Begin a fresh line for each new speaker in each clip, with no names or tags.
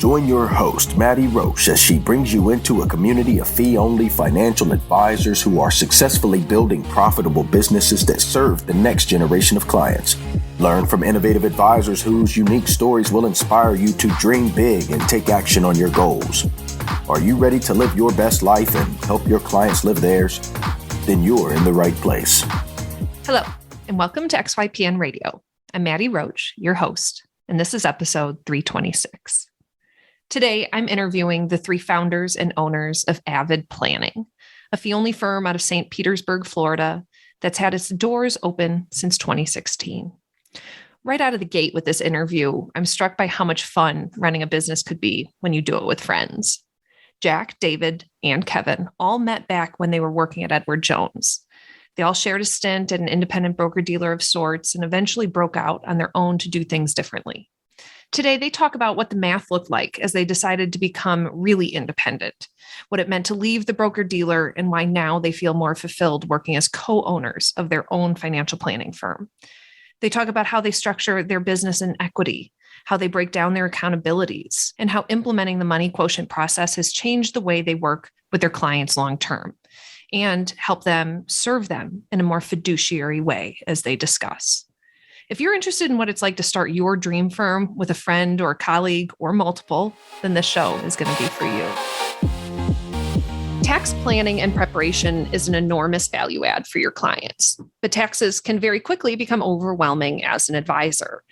Join your host, Maddie Roche, as she brings you into a community of fee-only financial advisors who are successfully building profitable businesses that serve the next generation of clients. Learn from innovative advisors whose unique stories will inspire you to dream big and take action on your goals. Are you ready to live your best life and help your clients live theirs? Then you're in the right place.
Hello, and welcome to XYPN Radio. I'm Maddie Roche, your host, and this is episode 326. Today, I'm interviewing the three founders and owners of AVID Planning, a fee-only firm out of St. Petersburg, Florida, that's had its doors open since 2016. Right out of the gate with this interview, I'm struck by how much fun running a business could be when you do it with friends. Jack, David, and Kevin all met back when they were working at Edward Jones. They all shared a stint at an independent broker-dealer of sorts and eventually broke out on their own to do things differently. Today, they talk about what the math looked like as they decided to become really independent, what it meant to leave the broker-dealer, and why now they feel more fulfilled working as co-owners of their own financial planning firm. They talk about how they structure their business in equity, how they break down their accountabilities, and how implementing the Money Quotient process has changed the way they work with their clients long-term and help them serve them in a more fiduciary way as they discuss. If you're interested in what it's like to start your dream firm with a friend or a colleague or multiple, then this show is going to be for you. Tax planning and preparation is an enormous value add for your clients, but taxes can very quickly become overwhelming as an advisor.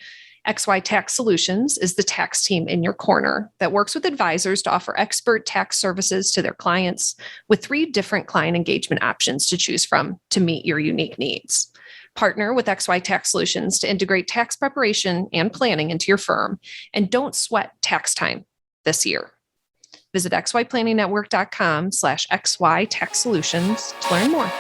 XY Tax Solutions is the tax team in your corner that works with advisors to offer expert tax services to their clients with 3 different client engagement options to choose from to meet your unique needs. Partner with XY Tax Solutions to integrate tax preparation and planning into your firm, and don't sweat tax time this year. Visit xyplanningnetwork.com/XY Tax Solutions to learn more.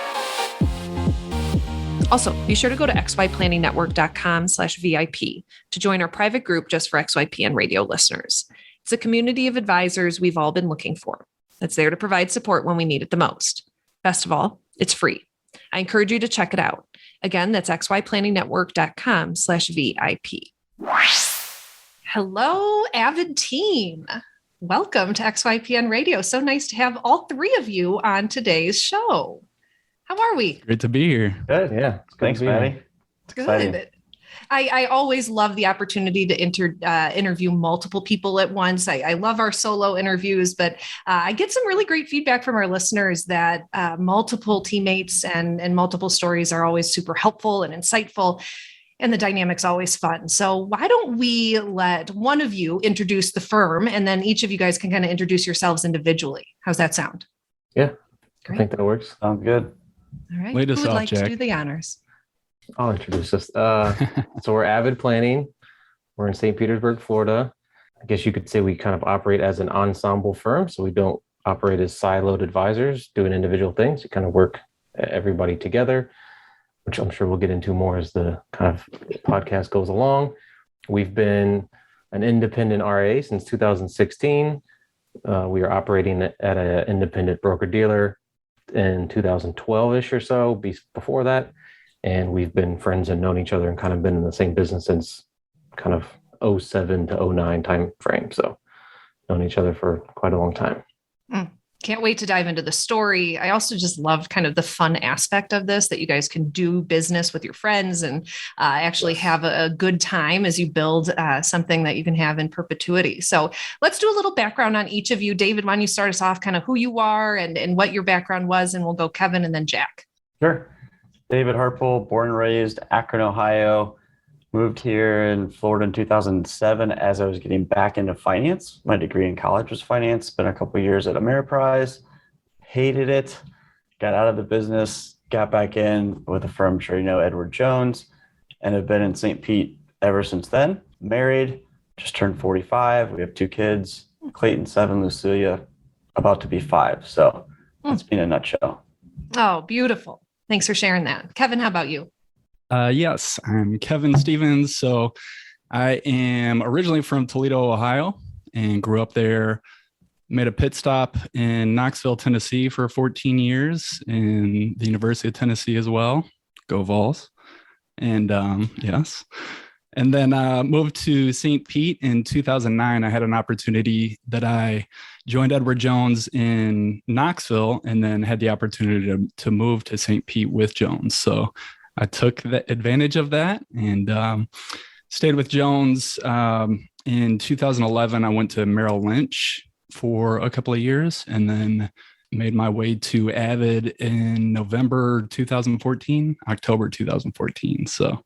Also, be sure to go to xyplanningnetwork.com/VIP to join our private group just for XYPN radio listeners. It's a community of advisors we've all been looking for. That's there to provide support when we need it the most. Best of all, it's free. I encourage you to check it out. Again, that's xyplanningnetwork.com/VIP. Hello, AVID team. Welcome to XYPN Radio. So nice to have all 3 of you on today's show. How are we?
Great to be here.
Good. Yeah. Thanks, Maddie. It's exciting.
Good. I always love the opportunity to interview multiple people at once. I love our solo interviews, but I get some really great feedback from our listeners that multiple teammates and multiple stories are always super helpful and insightful, and the dynamic's always fun. So why don't we let one of you introduce the firm, and then each of you guys can kind of introduce yourselves individually. How's that sound?
Yeah,
great.
I think that works. Sounds good.
All right.
Lead us
Who would
off,
like
Jack.
to do the honors?
I'll introduce us. So we're AVID Planning. We're in St. Petersburg, Florida. I guess you could say we kind of operate as an ensemble firm. So we don't operate as siloed advisors doing individual things. We kind of work everybody together, which I'm sure we'll get into more as the kind of podcast goes along. We've been an independent RIA since 2016. We are operating at an independent broker-dealer in 2012-ish or so before that. And we've been friends and known each other and kind of been in the same business since kind of 07 to 09 time frame. So known each other for quite a long time.
Can't wait to dive into the story. I also just love kind of the fun aspect of this, that you guys can do business with your friends and actually have a good time as you build something that you can have in perpetuity. So let's do a little background on each of you. David, why don't you start us off, kind of who you are and what your background was, and we'll go Kevin and then Jack.
Sure. David Harpel, born and raised Akron, Ohio. Moved here in Florida in 2007 as I was getting back into finance. My degree in college was finance. Spent a couple of years at Ameriprise. Hated it. Got out of the business. Got back in with a firm, I'm sure you know, Edward Jones, and have been in St. Pete ever since then. Married. Just turned 45. We have 2 kids. Clayton 7, Lucilia about to be 5. So that's me in a nutshell.
Oh, beautiful. Thanks for sharing that. Kevin, how about you?
Yes, I'm Kevin Stevens. So I am originally from Toledo, Ohio, and grew up there. Made a pit stop in Knoxville, Tennessee for 14 years, and the University of Tennessee as well. Go Vols. And yes. And then moved to St. Pete in 2009. I had an opportunity that I joined Edward Jones in Knoxville and then had the opportunity to move to St. Pete with Jones. So I took the advantage of that and stayed with Jones. In 2011, I went to Merrill Lynch for a couple of years and then made my way to AVID in November 2014, October 2014. So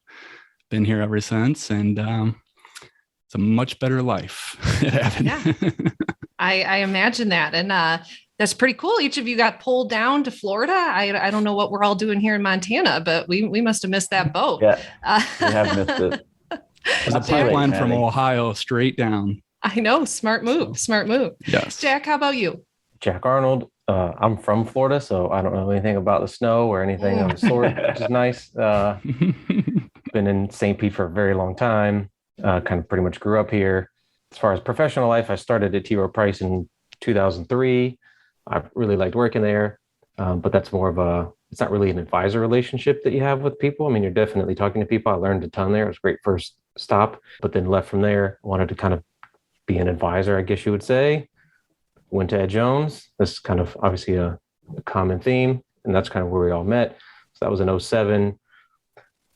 been here ever since, and it's a much better life at AVID.
Yeah, I imagine that. And that's pretty cool. Each of you got pulled down to Florida. I don't know what we're all doing here in Montana, but we must have missed that boat.
Yeah, we have missed it.
There's a pipeline from Ohio straight down.
I know. Smart move. Smart move.
Yes.
Jack, how about you?
Jack Arnold. I'm from Florida, so I don't know anything about the snow or anything of the sort, which is nice. Been in St. Pete for a very long time. Kind of pretty much grew up here. As far as professional life, I started at T. Rowe Price in 2003. I really liked working there, but that's more of it's not really an advisor relationship that you have with people. I mean, you're definitely talking to people. I learned a ton there. It was a great first stop, but then left from there. Wanted to kind of be an advisor, I guess you would say. Went to Ed Jones. This is kind of obviously a common theme, and that's kind of where we all met. So that was in 07.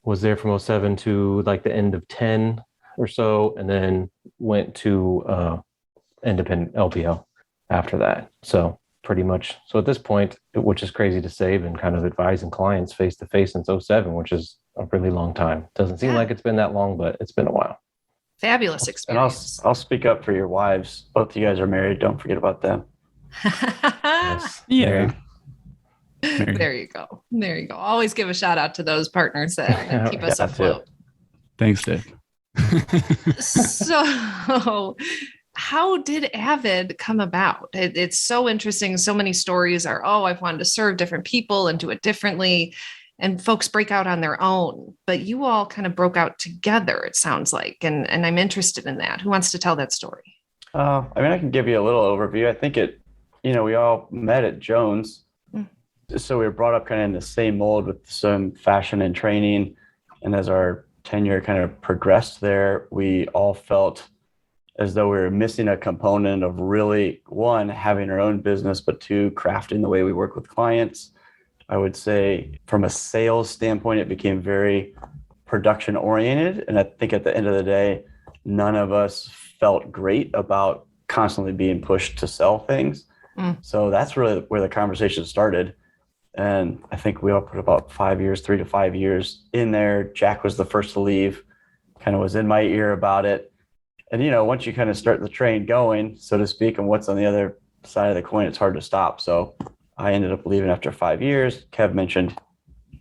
Was there from 07 to like the end of 10 or so, and then went to independent LPL after that. So pretty much, so at this point, which is crazy to say, been kind of advising clients face to face since 07, which is a really long time. Doesn't seem like it's been that long, but it's been a while.
Fabulous experience.
And I'll speak up for your wives. Both of you guys are married. Don't forget about them.
Yes.
Yeah.
There you go. There you go. Always give a shout out to those partners that keep us afloat.
Thanks, Dave.
So how did AVID come about? It's so interesting. So many stories are, I've wanted to serve different people and do it differently. And folks break out on their own, but you all kind of broke out together, it sounds like. And I'm interested in that. Who wants to tell that story?
I mean, I can give you a little overview. I think we all met at Jones. So we were brought up kind of in the same mold with some fashion and training. And as our tenure kind of progressed there, we all felt as though we were missing a component of really, one, having our own business, but two, crafting the way we work with clients. I would say from a sales standpoint, it became very production oriented. And I think at the end of the day, none of us felt great about constantly being pushed to sell things. So that's really where the conversation started. And I think we all put about 5 years, 3 to 5 years in there. Jack was the first to leave, kind of was in my ear about it. And, once you kind of start the train going, so to speak, and what's on the other side of the coin, it's hard to stop. So I ended up leaving after 5 years. Kev mentioned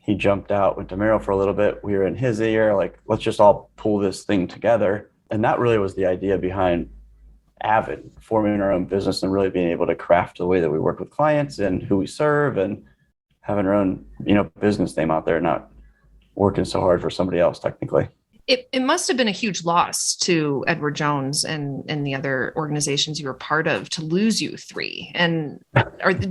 he jumped out, went to Merrill for a little bit. We were in his ear, like, let's just all pull this thing together. And that really was the idea behind AVID, forming our own business and really being able to craft the way that we work with clients and who we serve and having our own, business name out there, not working so hard for somebody else technically.
It must have been a huge loss to Edward Jones and the other organizations you were part of to lose you three. And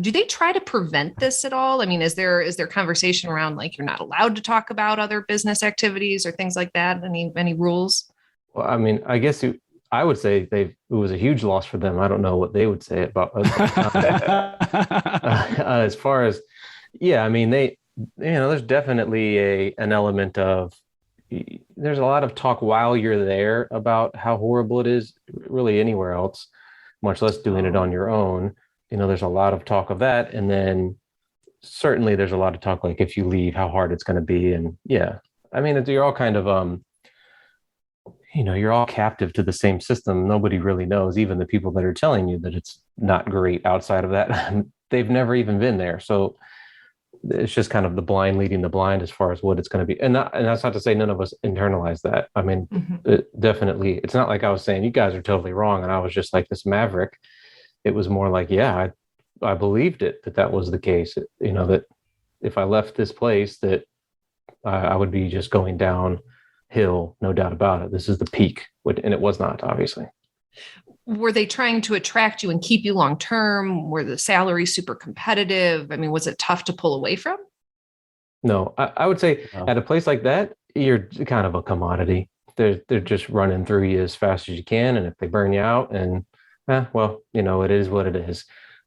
do they try to prevent this at all? I mean, is there conversation around like you're not allowed to talk about other business activities or things like that? Any rules?
Well, I mean, I guess I would say it was a huge loss for them. I don't know what they would say about us. As far as, yeah, I mean, there's definitely an element of, there's a lot of talk while you're there about how horrible it is really anywhere else, much less doing it on your own. There's a lot of talk of that. And then certainly there's a lot of talk, like if you leave, how hard it's going to be. And yeah, I mean, you're all kind of, you're all captive to the same system. Nobody really knows, even the people that are telling you that it's not great outside of that, they've never even been there. So it's just kind of the blind leading the blind as far as what it's going to be. And that's not to say none of us internalize that. I mean, definitely, it's not like I was saying, you guys are totally wrong. And I was just like this maverick. It was more like, yeah, I believed that was the case. That if I left this place, that I would be just going downhill, no doubt about it. This is the peak. And it was not, obviously.
Were they trying to attract you and keep you long term? Were the salaries super competitive? I mean, was it tough to pull away from?
No, I would say at a place like that, you're kind of a commodity. they're just running through you as fast as you can. And if they burn you out, and well, it is what it is.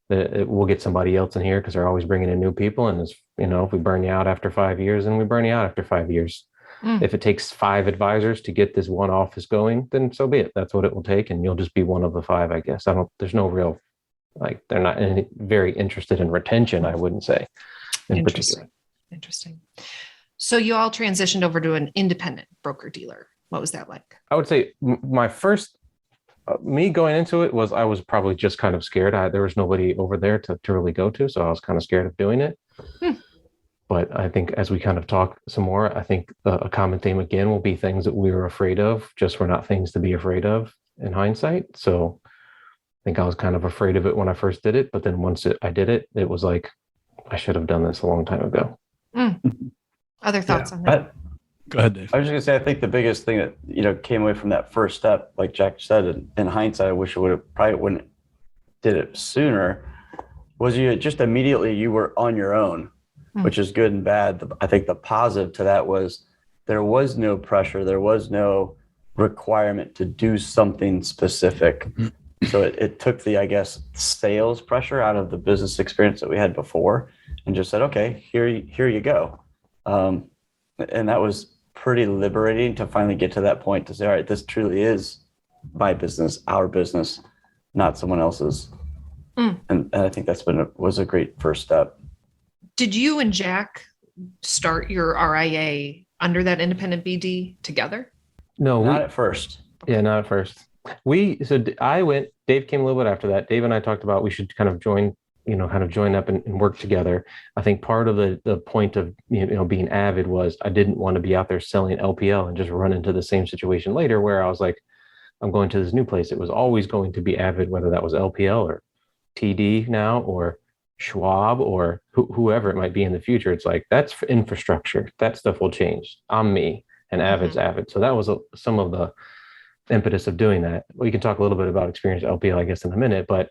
We'll get somebody else in here because they're always bringing in new people. And it's, if we burn you out after 5 years, then we burn you out after 5 years. If it takes 5 advisors to get this one office going, then so be it. That's what it will take. And you'll just be one of the 5, I guess. There's no real, they're not very interested in retention, I wouldn't say in particular.
Interesting. So you all transitioned over to an independent broker dealer. What was that like?
I would say my first, me going into it I was probably just kind of scared. There was nobody over there to really go to. So I was kind of scared of doing it. But I think as we kind of talk some more, I think a common theme again will be things that we were afraid of, just were not things to be afraid of in hindsight. So I think I was kind of afraid of it when I first did it. But then once I did it, it was like, I should have done this a long time ago.
Other thoughts on that?
Go ahead, Dave.
I was just gonna say, I think the biggest thing that came away from that first step, like Jack said, in hindsight, I wish I wouldn't did it sooner. Was you just immediately you were on your own, which is good and bad. I think the positive to that was there was no pressure, there was no requirement to do something specific. So it took the, I guess, sales pressure out of the business experience that we had before, and just said, okay, here you go. And that was pretty liberating to finally get to that point to say, all right, this truly is my business, our business, not someone else's. And I think was a great first step.
Did you and Jack start your RIA under that independent BD together?
No,
not at first.
Yeah, not at first. Dave came a little bit after that. Dave and I talked about we should kind of join up and work together. I think part of the point of, being Avid was I didn't want to be out there selling LPL and just run into the same situation later where I was like, I'm going to this new place. It was always going to be Avid, whether that was LPL or TD now or Schwab or whoever it might be in the future. It's like, that's for infrastructure. That stuff will change. I'm me and Avid's Avid. So that was some of the impetus of doing that. We can talk a little bit about experience at LPL, I guess, in a minute, but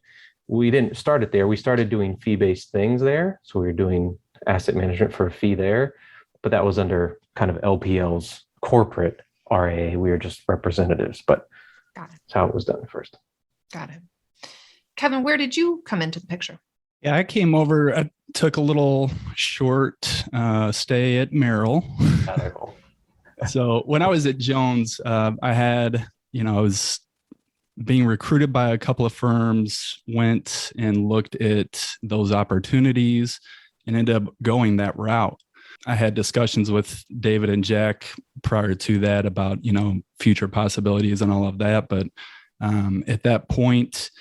we didn't start it there. We started doing fee-based things there. So we were doing asset management for a fee there, but that was under kind of LPL's corporate RIA. We were just representatives, but that's how it was done first. Got it.
Kevin, where did you come into the picture?
Yeah, I came over, I took a little short stay at Merrill. So when I was at Jones, I had, I was being recruited by a couple of firms, went and looked at those opportunities and ended up going that route. I had discussions with David and Jack prior to that about, future possibilities and all of that. But at that point,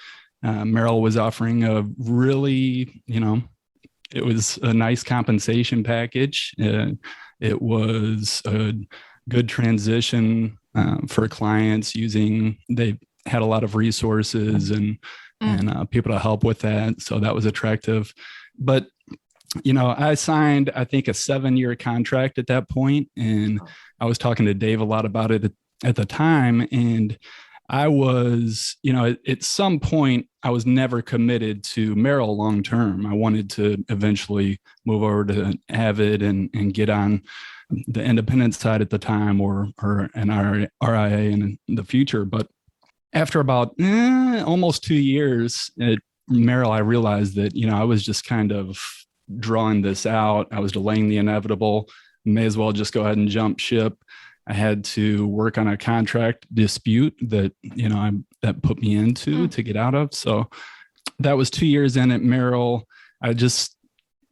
Merrill was offering a really, it was a nice compensation package. It was a good transition for clients they had a lot of resources and people to help with that. So that was attractive. But, I signed, I think, a 7-year contract at that point. And I was talking to Dave a lot about it at the time. And I was, at some point, I was never committed to Merrill long term. I wanted to eventually move over to Avid and get on the independent side at the time or an RIA in the future. But after about almost 2 years at Merrill, I realized that, I was just kind of drawing this out. I was delaying the inevitable. May as well just go ahead and jump ship. I had to work on a contract dispute that, that put me into to get out of. So that was 2 years in at Merrill. I just,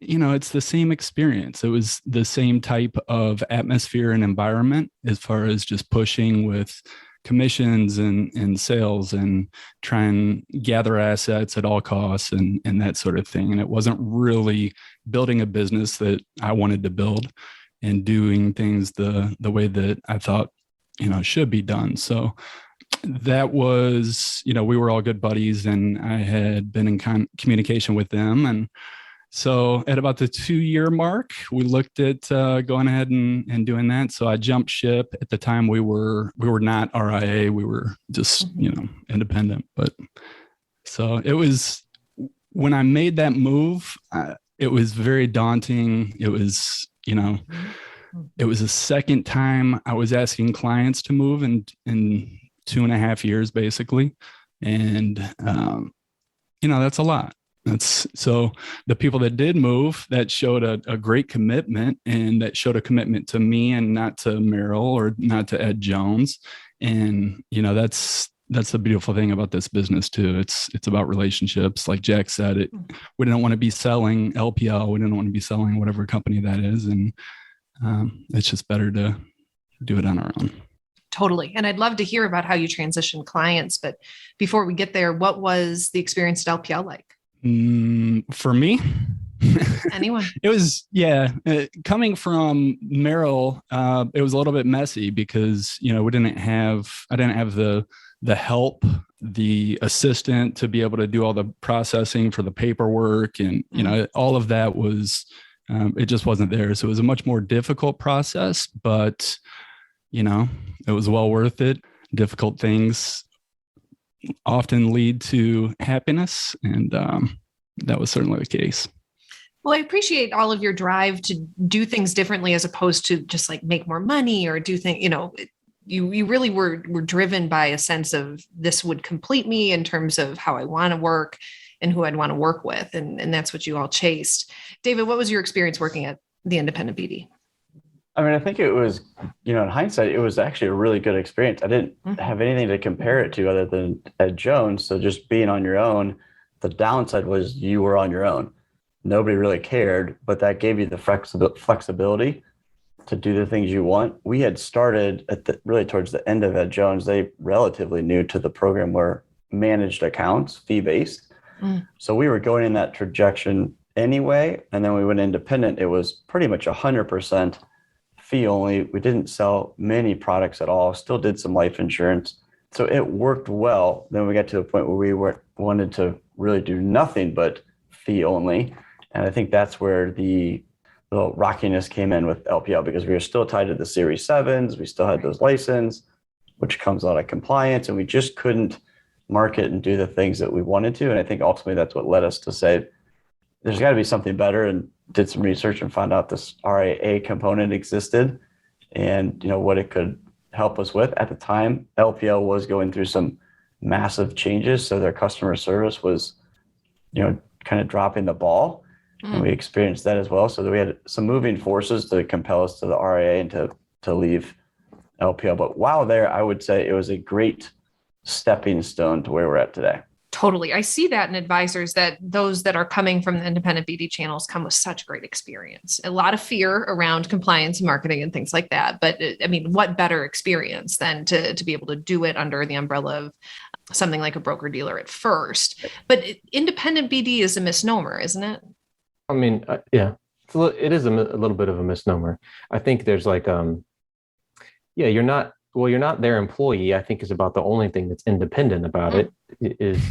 it's the same experience. It was the same type of atmosphere and environment as far as just pushing with commissions and sales and try and gather assets at all costs and that sort of thing. And it wasn't really building a business that I wanted to build and doing things the way that I thought, should be done. So that was, we were all good buddies and I had been in communication with them. And so at about the 2-year mark, we looked at going ahead and doing that. So I jumped ship. At the time, we were not RIA. We were just, independent. But so it was, when I made that move, it was very daunting. It was, It was the second time I was asking clients to move in 2.5 years, basically. And, that's a lot. So the people that did move, that showed a great commitment, and that showed a commitment to me and not to Merrill or not to Ed Jones. And, that's the beautiful thing about this business too. It's about relationships. Like Jack said, we didn't want to be selling LPL. We didn't want to be selling whatever company that is. And it's just better to do it on our own.
Totally. And I'd love to hear about how you transition clients. But before we get there, what was the experience at LPL like?
For me,
anyone?
It was, coming from Merrill, it was a little bit messy because, I didn't have the help, the assistant to be able to do all the processing for the paperwork. And, all of that was, it just wasn't there. So it was a much more difficult process, but, it was well worth it. Difficult things often lead to happiness. And that was certainly the case.
Well, I appreciate all of your drive to do things differently as opposed to just like make more money or do things, you really were driven by a sense of this would complete me in terms of how I want to work and who I'd want to work with. And that's what you all chased. David, what was your experience working at the independent BD?
I mean, I think it was, in hindsight, it was actually a really good experience. I didn't have anything to compare it to other than Ed Jones. So just being on your own, the downside was you were on your own. Nobody really cared, but that gave you the flexibility to do the things you want. We had started really towards the end of Ed Jones. They relatively new to the program were managed accounts, fee-based. So we were going in that trajectory anyway. And then we went independent. It was pretty much 100% fee only. We didn't sell many products at all, still did some life insurance. So it worked well. Then we got to the point where we wanted to really do nothing but fee only. And I think that's where the little rockiness came in with LPL, because we were still tied to the Series 7s. We still had those license, which comes out of compliance, and we just couldn't market and do the things that we wanted to. And I think ultimately that's what led us to say, there's got to be something better, and did some research and found out this RIA component existed and, what it could help us with. At the time, LPL was going through some massive changes. So their customer service was, kind of dropping the ball. And we experienced that as well. So we had some moving forces to compel us to the RIA and to leave LPL. But while there, I would say it was a great stepping stone to where we're at today.
Totally. I see that in advisors, that those that are coming from the independent BD channels come with such great experience, a lot of fear around compliance and marketing and things like that. But what better experience than to be able to do it under the umbrella of something like a broker dealer at first. But independent BD is a misnomer, isn't it?
I mean, yeah, it is a little bit of a misnomer. I think there's like, you're not their employee, I think is about the only thing that's independent about it is,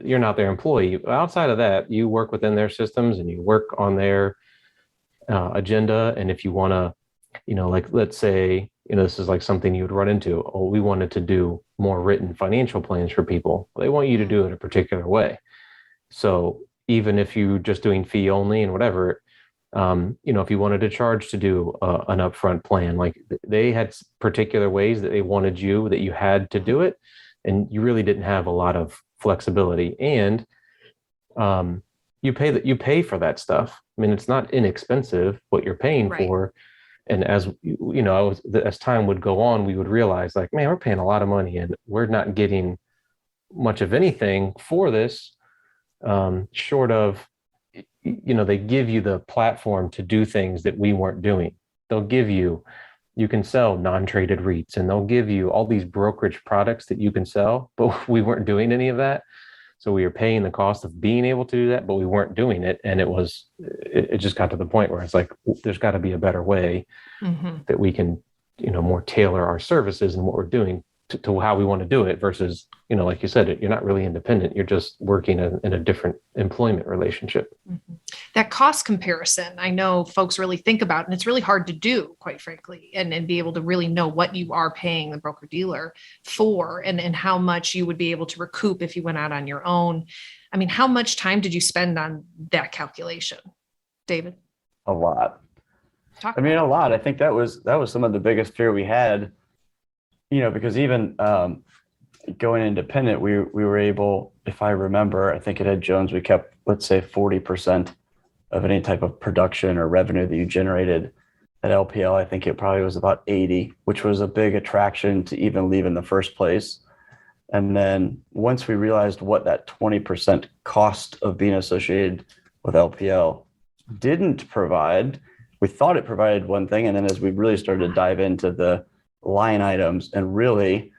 you're not their employee. Outside of that, you work within their systems and you work on their agenda. And if you want to, like, let's say, this is like something you would run into. Oh, we wanted to do more written financial plans for people. They want you to do it a particular way. So even if you're just doing fee only and whatever, if you wanted to charge to do an upfront plan, like they had particular ways that they wanted that you had to do it, and you really didn't have a lot of flexibility. And you pay for that stuff. I mean, it's not inexpensive what you're paying for. And as as time would go on, we would realize, like, man, we're paying a lot of money and we're not getting much of anything for this, short of, they give you the platform to do things that we weren't doing. They'll give you can sell non-traded REITs, and they'll give you all these brokerage products that you can sell, but we weren't doing any of that. So we were paying the cost of being able to do that, but we weren't doing it. And it just got to the point where it's like, there's got to be a better way that we can, more tailor our services and what we're doing to how we want to do it versus, like you said, you're not really independent. You're just working in a different employment relationship.
That cost comparison, I know folks really think about, and it's really hard to do, quite frankly, and be able to really know what you are paying the broker dealer for and how much you would be able to recoup if you went out on your own. I mean, how much time did you spend on that calculation, David?
A lot.
Talk
I mean,
about
a lot. I think that was some of the biggest fear we had, because even going independent, we were able, if I remember, I think at Ed Jones, we kept, let's say, 40% of any type of production or revenue that you generated. At LPL, I think it probably was about 80, which was a big attraction to even leave in the first place. And then once we realized what that 20% cost of being associated with LPL didn't provide, we thought it provided one thing. And then as we really started to dive into the line items and really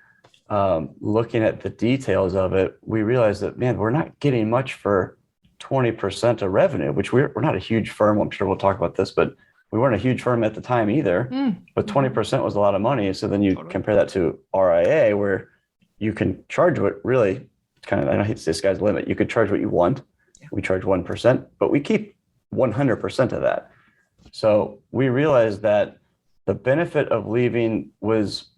looking at the details of it, we realized that, man, we're not getting much for 20% of revenue, which we're not a huge firm. I'm sure we'll talk about this, but we weren't a huge firm at the time either. But 20% was a lot of money. So then you compare that to RIA, where you can charge what really kind of, I don't hate to say sky's the limit. You could charge what you want. We charge 1%, but we keep 100% of that. So we realized that the benefit of leaving was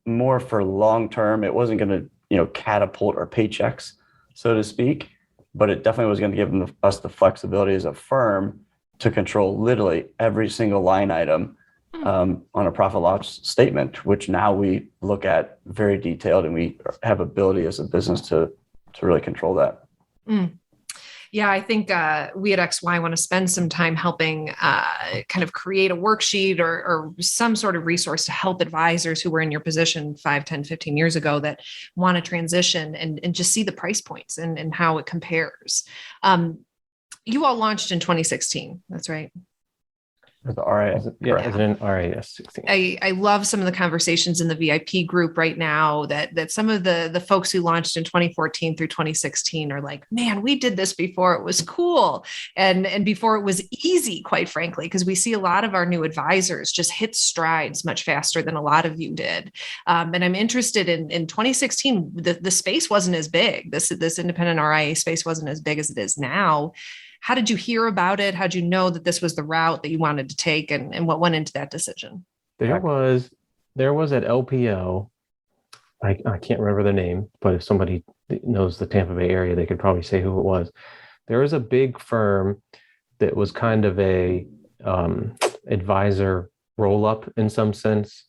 more for long term. It wasn't going to, catapult our paychecks, so to speak, but it definitely was going to give us the flexibility as a firm to control literally every single line item on a profit loss statement, which now we look at very detailed, and we have ability as a business to really control that.
Yeah, I think we at XY want to spend some time helping kind of create a worksheet or some sort of resource to help advisors who were in your position 5, 10, 15 years ago that want to transition and just see the price points and how it compares. You all launched in 2016. That's right.
The RIA, is it an RIA 16?
I love some of the conversations in the VIP group right now that some of the folks who launched in 2014 through 2016 are like, man, we did this before it was cool and before it was easy, quite frankly, because we see a lot of our new advisors just hit strides much faster than a lot of you did. And I'm interested in 2016, the space wasn't as big. This independent RIA space wasn't as big as it is now. How did you hear about it? How did you know that this was the route that you wanted to take, and what went into that decision?
There was at LPL, I can't remember the name, but if somebody knows the Tampa Bay area, they could probably say who it was. There was a big firm that was kind of a advisor roll up in some sense,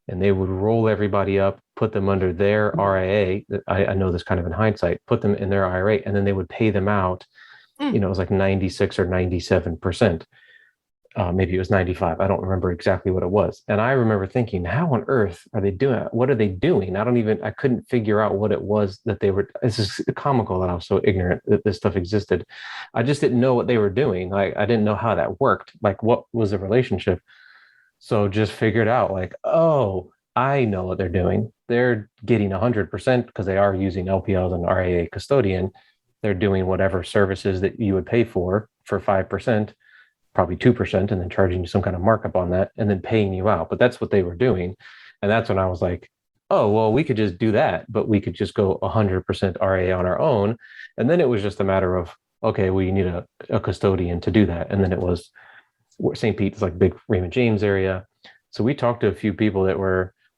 and they would roll everybody up, put them under their RIA. I know this kind of in hindsight, put them in their IRA, and then they would pay them out. It was like 96 or 97%. Maybe it was 95. I don't remember exactly what it was. And I remember thinking, how on earth are they doing it? What are they doing? I couldn't figure out what it was that they were. This is comical that I was so ignorant that this stuff existed. I just didn't know what they were doing. Like, I didn't know how that worked. Like, what was the relationship? So just figured out like, oh, I know what they're doing. They're getting 100% because they are using LPL as an RIA custodian. They're doing whatever services that you would pay for 5%, probably 2%, and then charging you some kind of markup on that and then paying you out. But that's what they were doing. And that's when I was like, oh, well, we could just do that, but we could just go 100% RIA on our own. And then it was just a matter of, okay, well, you need a custodian to do that. And then it was St. Pete is like big Raymond James area. So we talked to a few people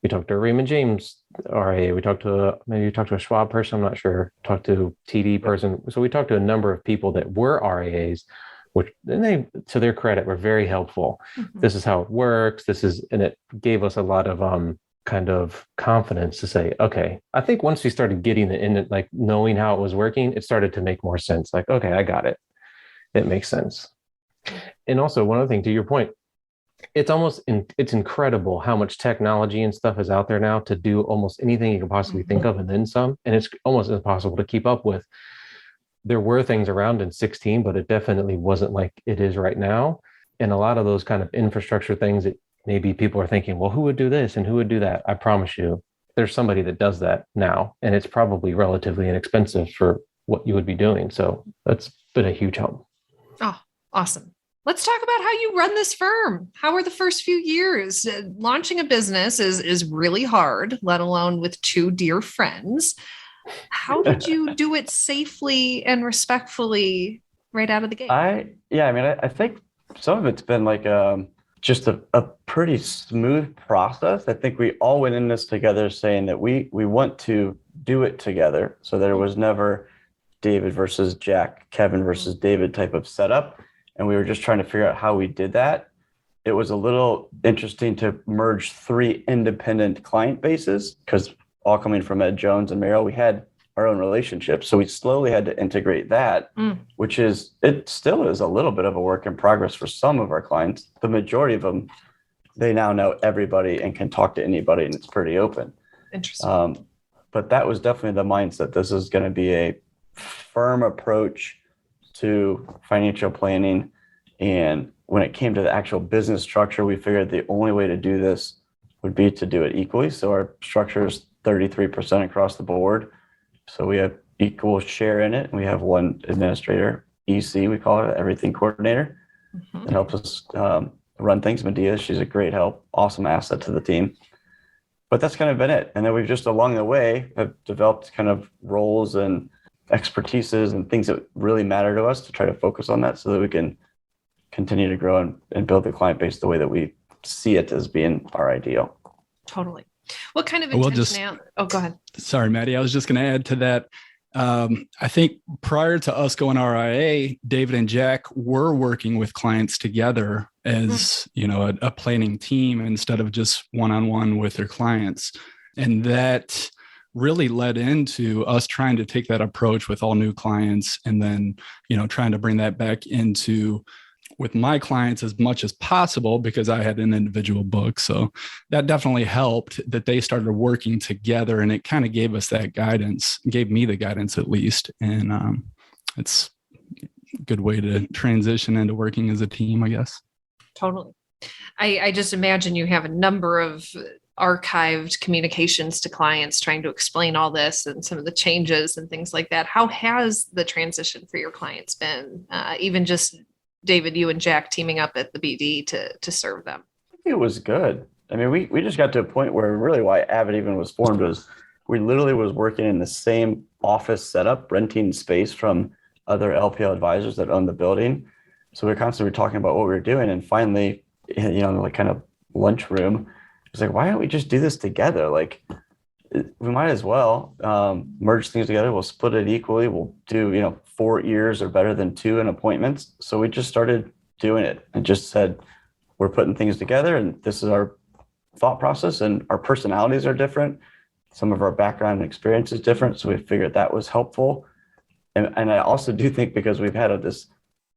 we talked to a Raymond James RIA. We talked to a Schwab person. I'm not sure. Talked to TD person. So we talked to a number of people that were RIAs, which and they, to their credit, were very helpful. Mm-hmm. This is how it works. And it gave us a lot of kind of confidence to say, okay, I think once we started getting it in, like knowing how it was working, it started to make more sense. Like, okay, I got it. It makes sense. And also one other thing, to your point, it's incredible how much technology and stuff is out there now to do almost anything you can possibly think of and then some. And it's almost impossible to keep up with. There were things around in 16, but it definitely wasn't like it is right now. And a lot of those kind of infrastructure things that maybe people are thinking, well, who would do this and who would do that? I promise you, there's somebody that does that now. And it's probably relatively inexpensive for what you would be doing. So that's been a huge help.
Oh, awesome. Let's talk about how you run this firm. How were the first few years? Launching a business is really hard, let alone with two dear friends. How did you do it safely and respectfully right out of the gate?
I think some of it's been like just a pretty smooth process. I think we all went in this together saying that we want to do it together. So there was never David versus Jack, Kevin versus David type of setup. And we were just trying to figure out how we did that. it was a little interesting to merge three independent client bases because all coming from Ed Jones and Merrill, we had our own relationships. So we slowly had to integrate that, which is, it still is a little bit of a work in progress for some of our clients. The majority of them, they now know everybody and can talk to anybody, and it's pretty open.
Interesting.
But that was definitely the mindset. This is going to be a firm approach to financial planning. And when it came to the actual business structure, we figured the only way to do this would be to do it equally. So our structure is 33% across the board. So we have equal share in it. We have one administrator, EC, we call it, everything coordinator, that helps us run things. Medea, she's a great help, awesome asset to the team. But that's kind of been it. And then we've just along the way have developed kind of roles and expertises and things that really matter to us to try to focus on that so that we can continue to grow and build the client base the way that we see it as being our ideal.
Totally. What kind of intentionality? Oh, go ahead.
Sorry, Maddie. I was just going to add to that. I think prior to us going RIA, David and Jack were working with clients together as, a planning team instead of just one-on-one with their clients. And that really led into us trying to take that approach with all new clients and then, trying to bring that back into with my clients as much as possible because I had an individual book. So that definitely helped that they started working together, and it kind of gave us that guidance, gave me the guidance at least. And it's a good way to transition into working as a team, I guess.
Totally. I just imagine you have a number of archived communications to clients trying to explain all this and some of the changes and things like that. How has the transition for your clients been? Even just David, you and Jack teaming up at the BD to serve them?
It was good. I mean, we just got to a point where really why AVID even was formed was we literally was working in the same office setup, renting space from other LPL advisors that owned the building. So we were constantly talking about what we were doing. And finally, like kind of lunchroom, it was like, why don't we just do this together? Like, we might as well merge things together. We'll split it equally. We'll do, 4 years are better than 2 in appointments. So we just started doing it and just said, we're putting things together and this is our thought process, and our personalities are different. Some of our background and experience is different. So we figured that was helpful. And I also do think because we've had this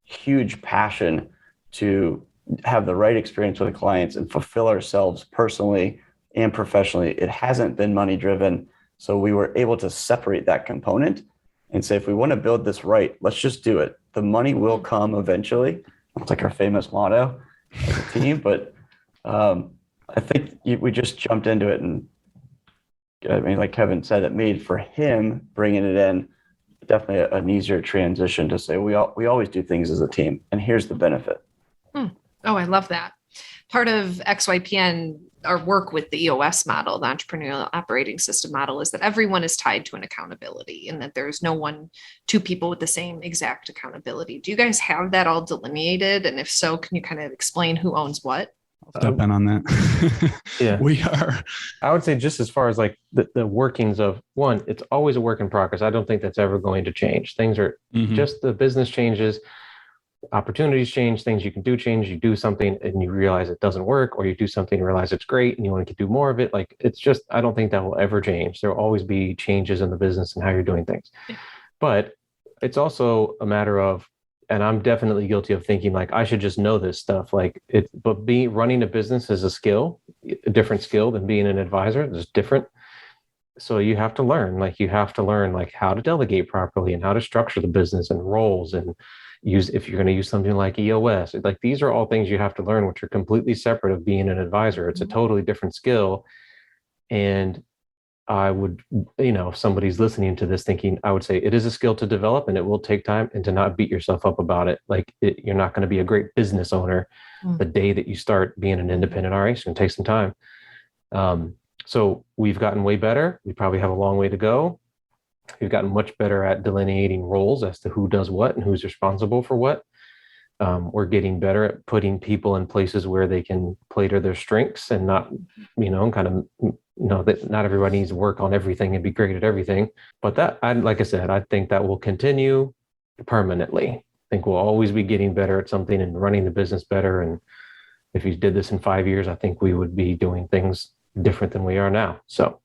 huge passion to have the right experience with the clients and fulfill ourselves personally and professionally, it hasn't been money driven. So we were able to separate that component and say, if we want to build this right, let's just do it. The money will come eventually. It's like our famous motto as a team. But I think we just jumped into it. And I mean, like Kevin said, it made for him bringing it in definitely an easier transition to say, we always do things as a team. And here's the benefit.
Oh, I love that. Part of XYPN, our work with the EOS model, the entrepreneurial operating system model, is that everyone is tied to an accountability and that there's no two people with the same exact accountability. Do you guys have that all delineated? And if so, can you kind of explain who owns what?
Step in on that.
Yeah,
we are.
I would say just as far as like the workings of one, it's always a work in progress. I don't think that's ever going to change. Things are just the business changes. Opportunities change, things you can do change, you do something and you realize it doesn't work, or you do something and realize it's great and you want to do more of it. Like, it's just, I don't think that will ever change. There will always be changes in the business and how you're doing things. But it's also a matter of, and I'm definitely guilty of thinking like, I should just know this stuff. But running a business is a skill, a different skill than being an advisor. It's different. So you have to learn how to delegate properly and how to structure the business and roles, and if you're going to use something like EOS, like these are all things you have to learn, which are completely separate of being an advisor. It's a totally different skill. And I would, if somebody's listening to this thinking, I would say it is a skill to develop and it will take time, and to not beat yourself up about it. You're not going to be a great business owner the day that you start being an independent RA. It's going to take some time. So we've gotten way better. We probably have a long way to go. We've gotten much better at delineating roles as to who does what and who's responsible for what. We're getting better at putting people in places where they can play to their strengths and not, that not everybody needs to work on everything and be great at everything. But like I said, I think that will continue permanently. I think we'll always be getting better at something and running the business better. And if you did this in 5 years, I think we would be doing things different than we are now. So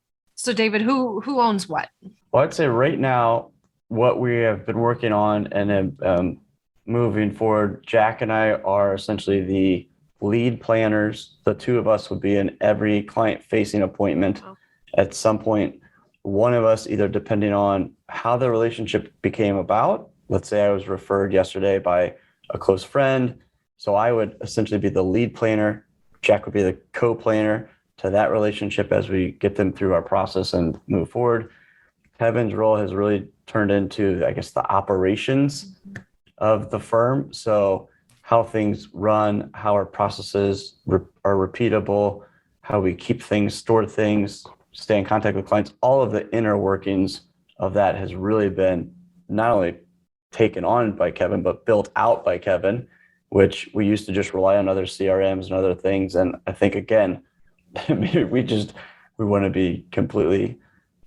David, who owns what?
Well, I'd say right now, what we have been working on and then moving forward, Jack and I are essentially the lead planners. The two of us would be in every client-facing appointment.
Wow.
At some point, one of us, either depending on how the relationship became about, let's say I was referred yesterday by a close friend, so I would essentially be the lead planner. Jack would be the co-planner to that relationship as we get them through our process and move forward. Kevin's role has really turned into, I guess, the operations of the firm. So how things run, how our processes are repeatable, how we keep things, store things, stay in contact with clients, all of the inner workings of that has really been not only taken on by Kevin, but built out by Kevin, which we used to just rely on other CRMs and other things. And I think, again, maybe we want to be completely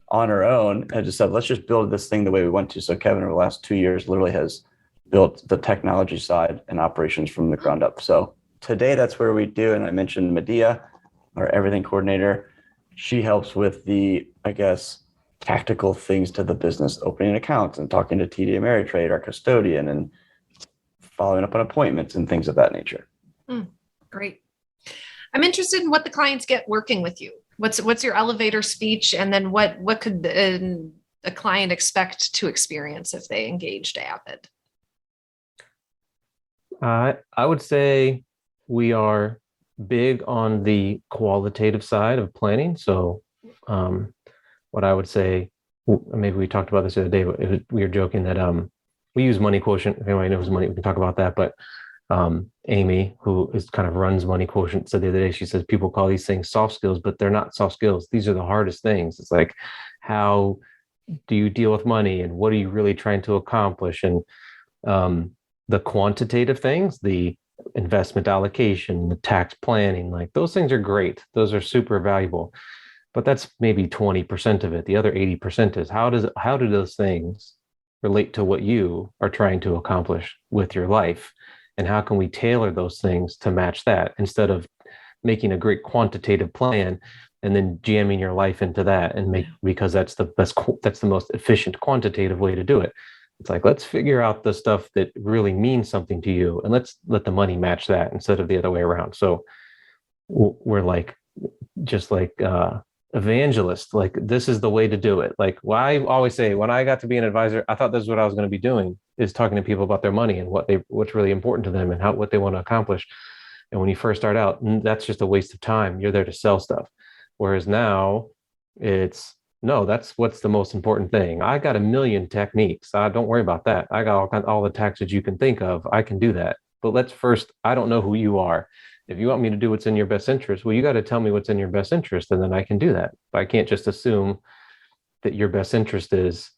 on our own and just said, let's just build this thing the way we want to. So Kevin, over the last 2 years, literally has built the technology side and operations from the ground up. So today, that's where we do. And I mentioned Medea, our everything coordinator. She helps with the, I guess, tactical things to the business, opening accounts and talking to TD Ameritrade, our custodian, and following up on appointments and things of that nature.
Great. I'm interested in what the clients get working with you. What's your elevator speech? And then what could a client expect to experience if they engaged AVID?
I would say we are big on the qualitative side of planning. So what I would say, maybe we talked about this the other day, but we were joking that we use Money Quotient. If anybody knows money, we can talk about that. But Amy, who kind of runs Money Quotient, said the other day, she says people call these things soft skills, but they're not soft skills. These are the hardest things. It's like, how do you deal with money and what are you really trying to accomplish? And the quantitative things, the investment allocation, the tax planning, like those things are great. Those are super valuable. But that's maybe 20% of it. The other 80% is how do those things relate to what you are trying to accomplish with your life? And how can we tailor those things to match that instead of making a great quantitative plan and then jamming your life into that because that's the most efficient quantitative way to do it. It's like, let's figure out the stuff that really means something to you and let's let the money match that instead of the other way around. So we're like, just like evangelists, like this is the way to do it. Like, I always say, when I got to be an advisor, I thought this is what I was going to be doing, is talking to people about their money and what's really important to them and what they want to accomplish. And when you first start out, that's just a waste of time. You're there to sell stuff. Whereas now it's, no, that's what's the most important thing. I got a million techniques. Don't worry about that. I got all the taxes you can think of. I can do that. But let's first, I don't know who you are. If you want me to do what's in your best interest, well, you got to tell me what's in your best interest, and then I can do that. But I can't just assume that your best interest is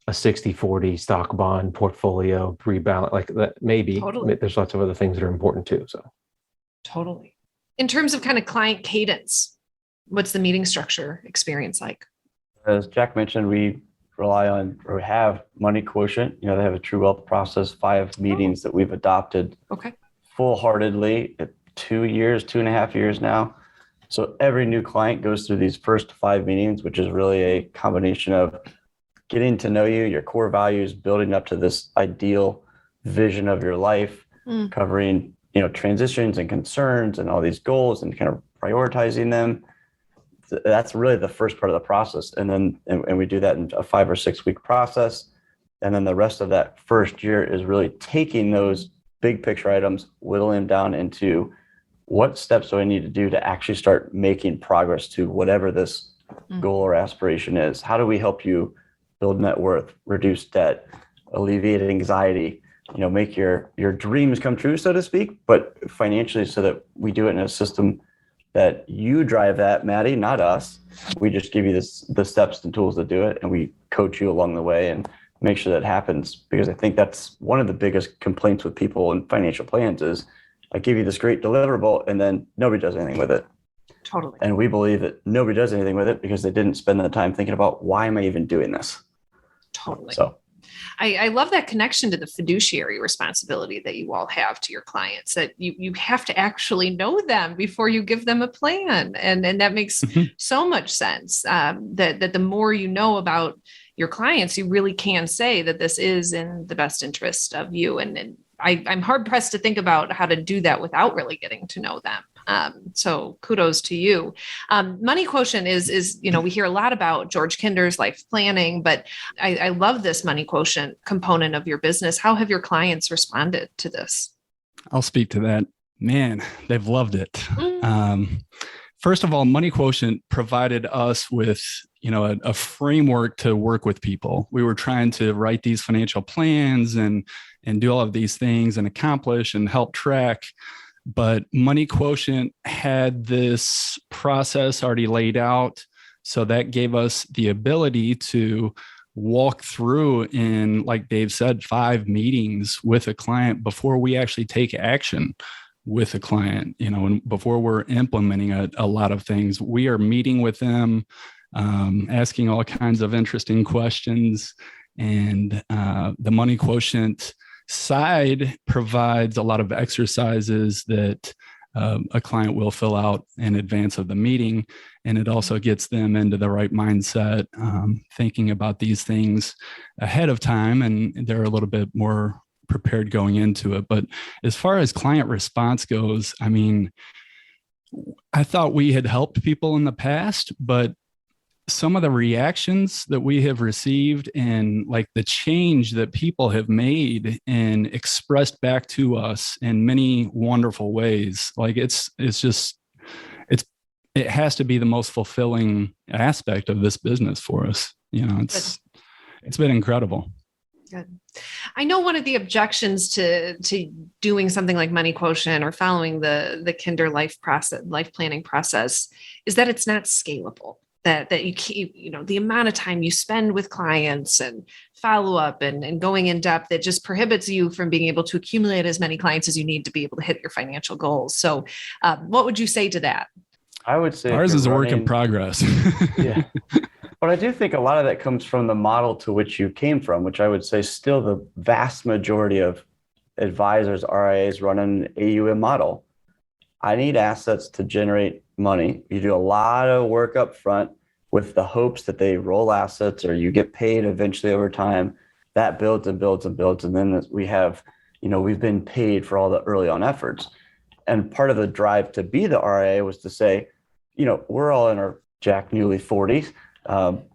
a 60-40 stock bond portfolio rebalance like that. Maybe
Totally.
There's lots of other things that are important too. So
Totally. In terms of kind of client cadence, what's the meeting structure experience like?
As Jack mentioned, we rely on, or we have Money Quotient. They have a true wealth process, 5 meetings that we've adopted full-heartedly at 2.5 years now. So every new client goes through these first 5 meetings, which is really a combination of getting to know you, your core values, building up to this ideal vision of your life, covering, transitions and concerns and all these goals and kind of prioritizing them. That's really the first part of the process. And then, and we do that in a 5 or 6 week process. And then the rest of that first year is really taking those big picture items, whittling them down into what steps do I need to do to actually start making progress to whatever this goal or aspiration is? How do we help you build net worth, reduce debt, alleviate anxiety, make your dreams come true, so to speak, but financially, so that we do it in a system that you drive that, Maddie, not us. We just give you the steps and tools to do it, and we coach you along the way and make sure that happens. Because I think that's one of the biggest complaints with people in financial plans is, I give you this great deliverable and then nobody does anything with it.
Totally.
And we believe that nobody does anything with it because they didn't spend the time thinking about, why am I even doing this?
Totally.
So
I love that connection to the fiduciary responsibility that you all have to your clients, that you have to actually know them before you give them a plan. And that makes so much sense, that the more you know about your clients, you really can say that this is in the best interest of you. And I'm hard pressed to think about how to do that without really getting to know them. So kudos to you. Money Quotient is, we hear a lot about George Kinder's life planning, but I love this Money Quotient component of your business. How have your clients responded to this?
I'll speak to that. Man, they've loved it. First of all, Money Quotient provided us with, a framework to work with people. We were trying to write these financial plans and do all of these things and accomplish and help track. But Money Quotient had this process already laid out. So that gave us the ability to walk through in, like Dave said, 5 meetings with a client before we actually take action with a client, and before we're implementing a lot of things. We are meeting with them, asking all kinds of interesting questions. And the Money Quotient side provides a lot of exercises that a client will fill out in advance of the meeting. And it also gets them into the right mindset, thinking about these things ahead of time. And they're a little bit more prepared going into it. But as far as client response goes, I thought we had helped people in the past, but some of the reactions that we have received and like the change that people have made and expressed back to us in many wonderful ways, like it has to be the most fulfilling aspect of this business for us. It's been incredible.
Good. I know one of the objections to doing something like Money Quotient or following the Kinder life planning process is that it's not scalable. That you keep, the amount of time you spend with clients and follow up and going in depth, it just prohibits you from being able to accumulate as many clients as you need to be able to hit your financial goals. So what would you say to that?
I would say
ours is a work in progress.
Yeah. But I do think a lot of that comes from the model to which you came from, which I would say still the vast majority of advisors, RIAs run an AUM model. I need assets to generate money. You do a lot of work up front with the hopes that they roll assets or you get paid eventually over time. That builds and builds and builds. And then we have, we've been paid for all the early on efforts. And part of the drive to be the RIA was to say, we're all in our Jack Newly 40s,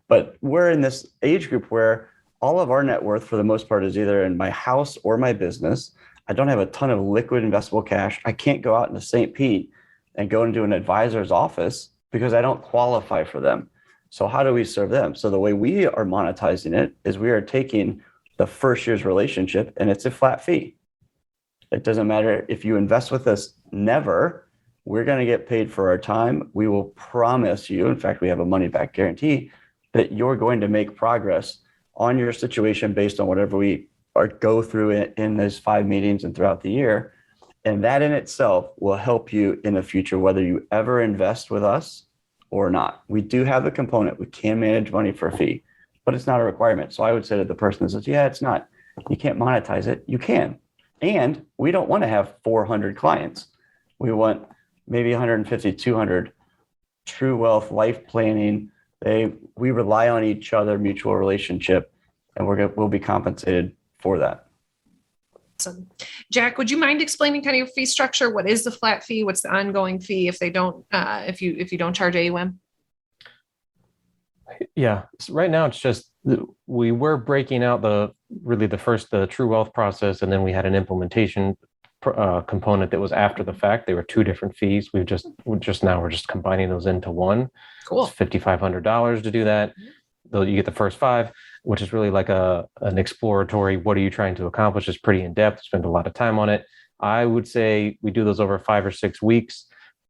but we're in this age group where all of our net worth for the most part is either in my house or my business. I don't have a ton of liquid investable cash. I can't go out into St. Pete and go into an advisor's office because I don't qualify for them. So how do we serve them? So the way we are monetizing it is we are taking the first year's relationship and it's a flat fee. It doesn't matter if you invest with us, never. We're going to get paid for our time. We will promise you, in fact, we have a money back guarantee, that you're going to make progress on your situation based on whatever we go through in those 5 meetings and throughout the year. And that in itself will help you in the future, whether you ever invest with us or not. We do have a component. We can manage money for a fee, but it's not a requirement. So I would say to the person that says, yeah, it's not, you can't monetize it. You can. And we don't want to have 400 clients. We want maybe 150, 200 true wealth, life planning. We rely on each other, mutual relationship, and we'll be compensated for that.
Awesome. Jack, would you mind explaining kind of your fee structure? What is the flat fee? What's the ongoing fee if they don't, if you don't charge AUM?
Yeah. So right now it's just, we were breaking out the true wealth process. And then we had an implementation component that was after the fact. They were 2 different fees. We're just combining those into one.
Cool.
It's $5,500 to do that. Though you get the first 5, which is really like an exploratory, what are you trying to accomplish? It's pretty in-depth, spend a lot of time on it. I would say we do those over 5 or 6 weeks.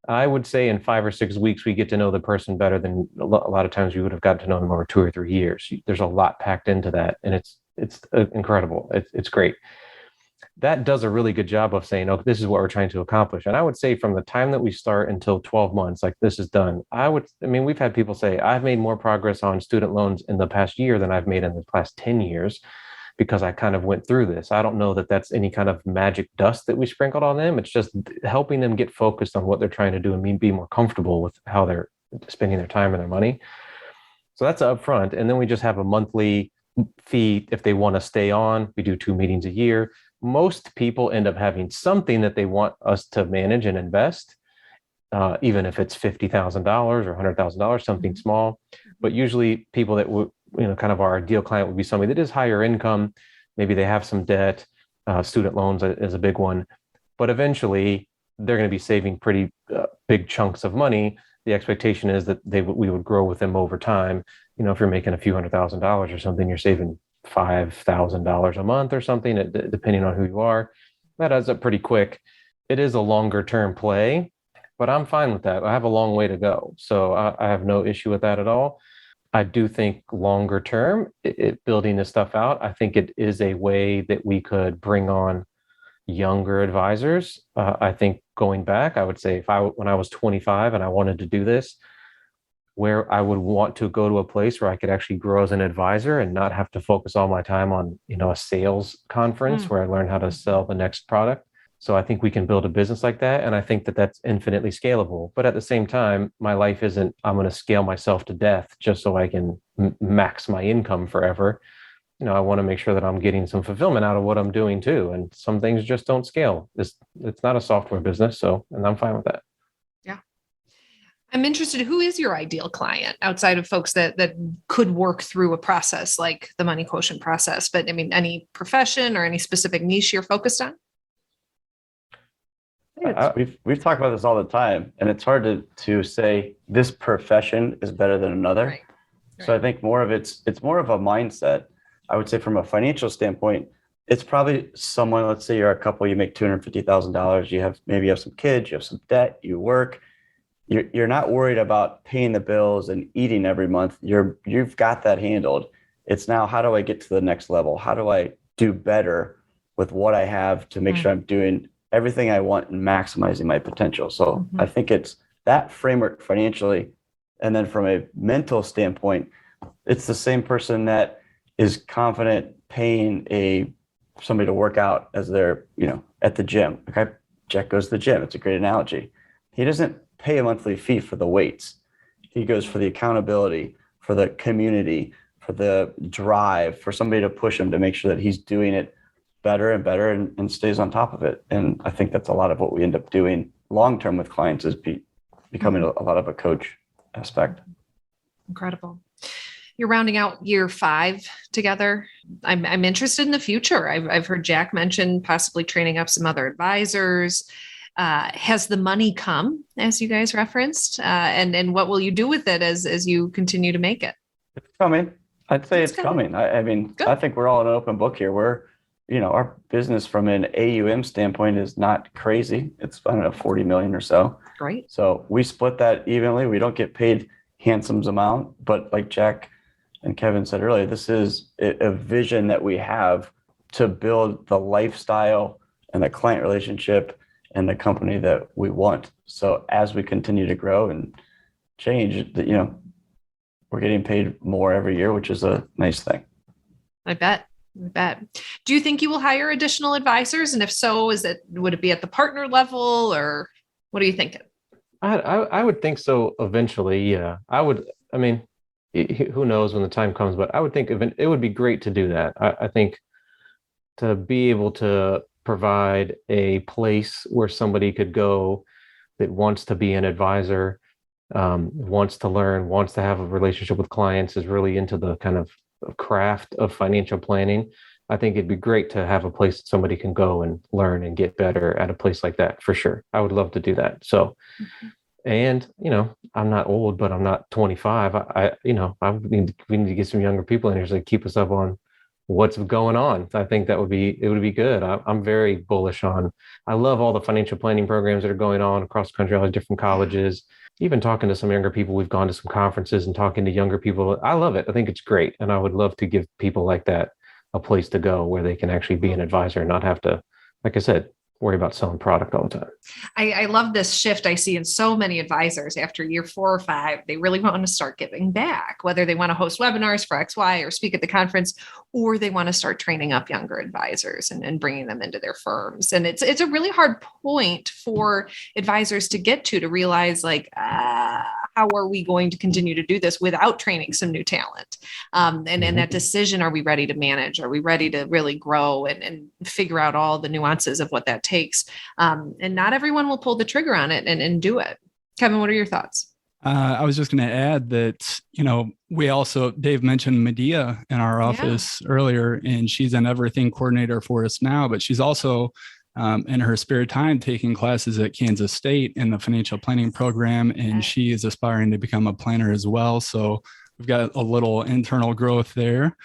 I would say in 5 or 6 weeks, we get to know the person better than a lot of times we would have gotten to know them over 2 or 3 years. There's a lot packed into that, and it's incredible. It's great. That does a really good job of saying, oh, this is what we're trying to accomplish. And I would say from the time that we start until 12 months, like this is done, we've had people say, I've made more progress on student loans in the past year than I've made in the past 10 years. because I kind of went through this. I don't know that that's any kind of magic dust that we sprinkled on them. It's just helping them get focused on what they're trying to do and be more comfortable with how they're spending their time and their money. So that's up front. And then we just have a monthly fee if they want to stay on. We do 2 meetings a year. Most people end up having something that they want us to manage and invest, even if it's $50,000 or $100,000, something small. But usually people that would, kind of our ideal client would be somebody that is higher income. We have some debt. Student loans is a big one. But eventually they're going to be saving pretty big chunks of money. The expectation is that we would grow with them over time. If you're making a few $100,000 or something, you're saving $5,000 a month or something, depending on who you are. That adds up pretty quick. It is a longer term play, but I'm fine with that. I have a long way to go. So I have no issue with that at all. I do think longer term, building this stuff out, I think it is a way that we could bring on younger advisors. I think going back, I would say when I was 25 and I wanted to do this, where I would want to go to a place where I could actually grow as an advisor and not have to focus all my time on, a sales conference where I learn how to sell the next product. So I think we can build a business like that. And I think that that's infinitely scalable. But at the same time, my life isn't, I'm going to scale myself to death just so I can max my income forever. I want to make sure that I'm getting some fulfillment out of what I'm doing too. And some things just don't scale. It's not a software business. And I'm fine with that.
Yeah. I'm interested, who is your ideal client outside of folks that could work through a process like the Money Quotient process? But any profession or any specific niche you're focused on?
We've talked about this all the time, and it's hard to say this profession is better than another.
Right.
So I think it's more of a mindset. I would say from a financial standpoint, it's probably someone, let's say you're a couple, you make $250,000, you have some kids, you have some debt, you work, you're not worried about paying the bills and eating every month. You've got that handled. It's now, how do I get to the next level? How do I do better with what I have to make sure I'm doing everything I want and maximizing my potential? So I think it's that framework financially. And then from a mental standpoint, it's the same person that is confident paying somebody to work out as they're, at the gym. Jack goes to the gym. It's a great analogy. He doesn't pay a monthly fee for the weights. He goes for the accountability, for the community, for the drive, for somebody to push him to make sure that he's doing it better and better and stays on top of it. And I think that's a lot of what we end up doing long-term with clients is becoming a lot of a coach aspect.
Incredible. You're rounding out year 5 together. I'm interested in the future. I've heard Jack mention possibly training up some other advisors. Has the money come, as you guys referenced? And what will you do with it as you continue to make it?
It's coming. I'd say it's coming. I mean, good. I think we're all an open book here. Our business from an AUM standpoint is not crazy. It's, 40 million or so.
Great.
So we split that evenly. We don't get paid handsome amount, but like Jack and Kevin said earlier, this is a vision that we have to build the lifestyle and the client relationship and the company that we want. So as we continue to grow and change, we're getting paid more every year, which is a nice thing.
I bet. Do you think you will hire additional advisors? And if so, would it be at the partner level, or what are you thinking?
I would think so eventually. Yeah, I would. I mean, who knows when the time comes, but I would think it would be great to do that. I think to be able to provide a place where somebody could go that wants to be an advisor, wants to learn, wants to have a relationship with clients, is really into the kind of craft of financial planning. I think it'd be great to have a place that somebody can go and learn and get better at a place like that, for sure. I would love to do that. So, and, I'm not old, but I'm not 25. we need to get some younger people in here to keep us up on what's going on. I think it would be good. I'm very bullish on, I love all the financial planning programs that are going on across the country, all the different colleges, even talking to some younger people. We've gone to some conferences and talking to younger people. I love it. I think it's great. And I would love to give people like that a place to go where they can actually be an advisor and not have to, like I said, worry about selling product all the time.
I love this shift I see in so many advisors after year 4 or 5. They really want to start giving back, whether they want to host webinars for XY or speak at the conference, or they want to start training up younger advisors and bringing them into their firms. And it's a really hard point for advisors to get to realize like, how are we going to continue to do this without training some new talent? And that decision, are we ready to manage? Are we ready to really grow and figure out all the nuances of what that takes? And not everyone will pull the trigger on it and do it. Kevin, what are your thoughts?
I was just going to add that, we also, Dave mentioned Medea in our office earlier, and she's an everything coordinator for us now, but she's also in her spare time taking classes at Kansas State in the financial planning program, and she is aspiring to become a planner as well. So we've got a little internal growth there.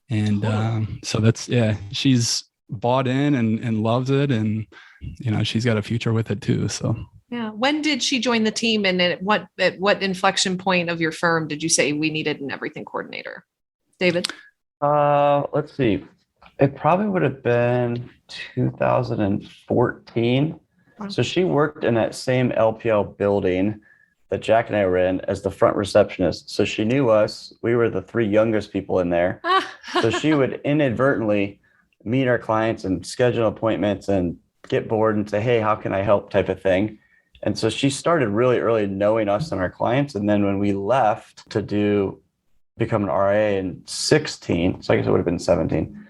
And so that's, she's bought in and loves it. And, she's got a future with it too. So.
Yeah. When did she join the team, and at what inflection point of your firm did you say we needed an everything coordinator? David?
Let's see. It probably would have been 2014.
Wow.
So she worked in that same LPL building that Jack and I were in as the front receptionist. So she knew us. We were the 3 youngest people in there. So she would inadvertently meet our clients and schedule appointments and get bored and say, hey, how can I help, type of thing. And so she started really early knowing us and our clients. And then when we left to become an RIA in 16, so I guess it would have been 17,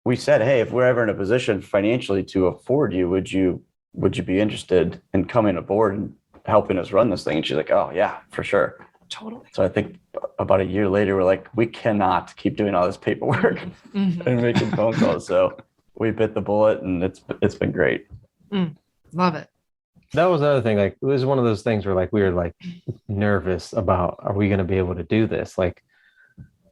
we said, hey, if we're ever in a position financially to afford you, would you be interested in coming aboard and helping us run this thing? And she's like, oh yeah, for sure.
Totally.
So I think about a year later, we're like, we cannot keep doing all this paperwork and making phone calls. So we bit the bullet, and it's been great.
Love it.
That was the other thing. Like, it was one of those things where like we were like nervous about, are we going to be able to do this? Like,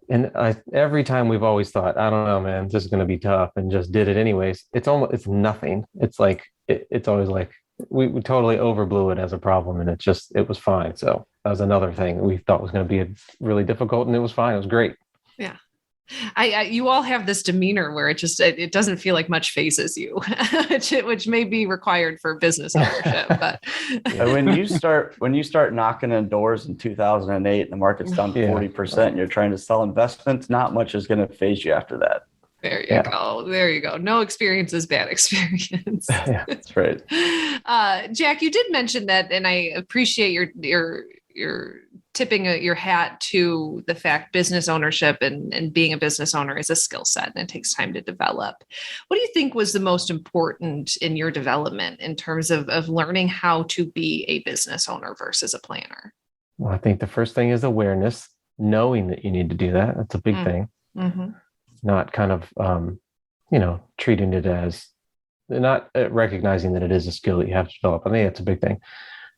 and every time we've always thought, I don't know, man, this is going to be tough, and just did it anyways. It's nothing. It's like, it's always like, we totally overblew it as a problem, and it was fine. So that was another thing we thought was going to be really difficult, and it was fine. It was great. Yeah.
You all have this demeanor where it doesn't feel like much phases you, which may be required for business ownership. But
when you start knocking on doors in 2008, and the market's down 40%, and you're trying to sell investments, not much is going to phase you after that.
There you go. There you go. No experience is bad experience.
Yeah, that's right.
Jack, you did mention that, and I appreciate your tipping your hat to the fact business ownership and being a business owner is a skill set, and it takes time to develop. What do you think was the most important in your development in terms of learning how to be a business owner versus a planner?
Well, I think the first thing is awareness, knowing that you need to do that. That's a big thing. Mm-hmm. Not kind of, treating it as, not recognizing that it is a skill that you have to develop. I think that's a big thing.